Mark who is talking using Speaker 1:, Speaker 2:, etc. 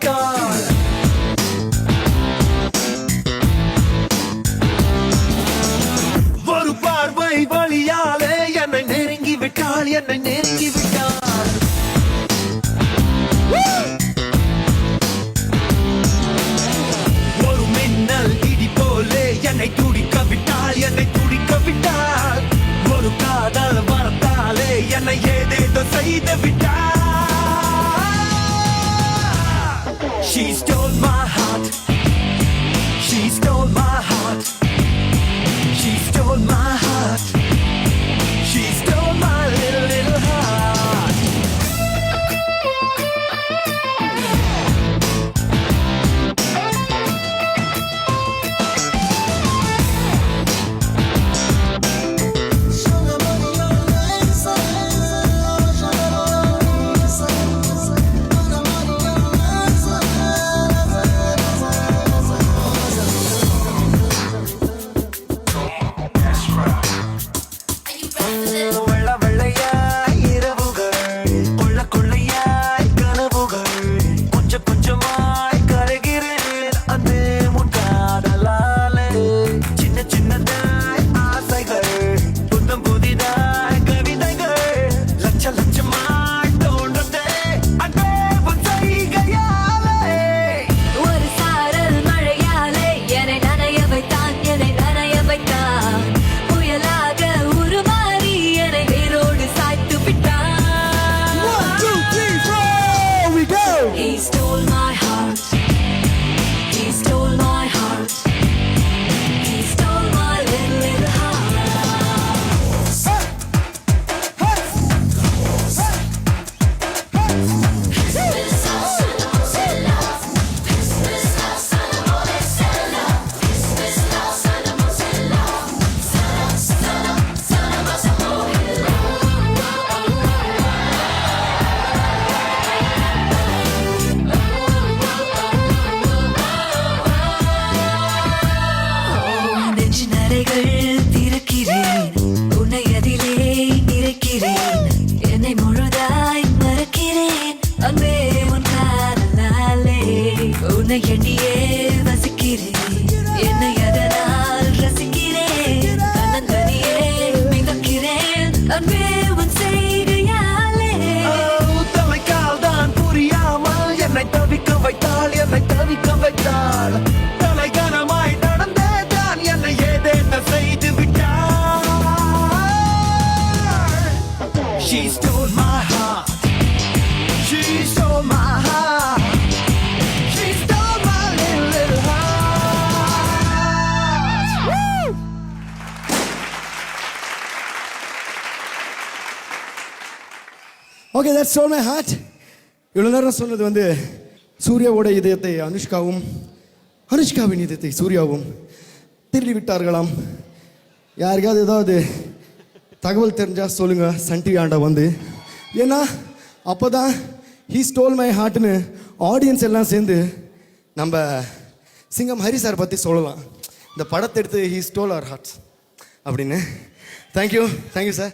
Speaker 1: விட்டாள். ஒரு பார்வை வழியாலே என்னை நெருங்கி விட்டாள், என்னை நெருங்கி விட்டாள். ஒரு மின்னல் இடி போலே என்னை துடிக்க விட்டாள், என்னை துடிக்க விட்டாள். ஒரு காதல் வரத்தாலே என்னை ஏதேதோ செய்து விட்டாள். She stole my heart. She stole my heart. She stole my heart. She stole my little heart. He stole my heart. He stole my heart. He stole my little heart. திறக்கிறேன் உன்னை அதிலே நிறைக்கிறேன் என்னை முழுதாய் மறக்கிறேன் அன்பே உன் காதலாலே உன்னை எண்ணியே வசிக்கிறேன் என்னை அதனால் ரசிக்கிறேன் தன்னந்தனியே மிதக்கிறேன் அன்பே உன் செய்கையாலே. தலைக்கால் தான் புரியாமல் என்னை தவிக்க வைத்தாள், என்னை தவிக்க வைத்தாள். தலைகனமாய் நடந்தே தான் என்னை ஏதேன செய்து விட்டாள். She stole my heart. She stole my heart. She stole my little heart. Woo!
Speaker 2: Okay, that's Stole My Heart. இவ்வளோ நேரம் சொன்னது வந்து சூர்யாவோட இதயத்தை அனுஷ்காவும் அனுஷ்காவின் இதயத்தை சூர்யாவும் திருடி விட்டார்களாம். யாருக்காவது ஏதாவது தகவல் தெரிஞ்சால் சொல்லுங்கள் சன் டிவி ஆண்டா வந்து. ஏன்னா அப்போ தான் ஹீ ஸ்டோல் மை ஹார்ட்னு ஆடியன்ஸ் எல்லாம் சேர்ந்து நம்ம சிங்கம் ஹரி சார் பற்றி சொல்லலாம். இந்த படத்தை எடுத்து ஹீ ஸ்டோல் அவர் ஹார்ட்ஸ் அப்படின்னு. Thank you sir.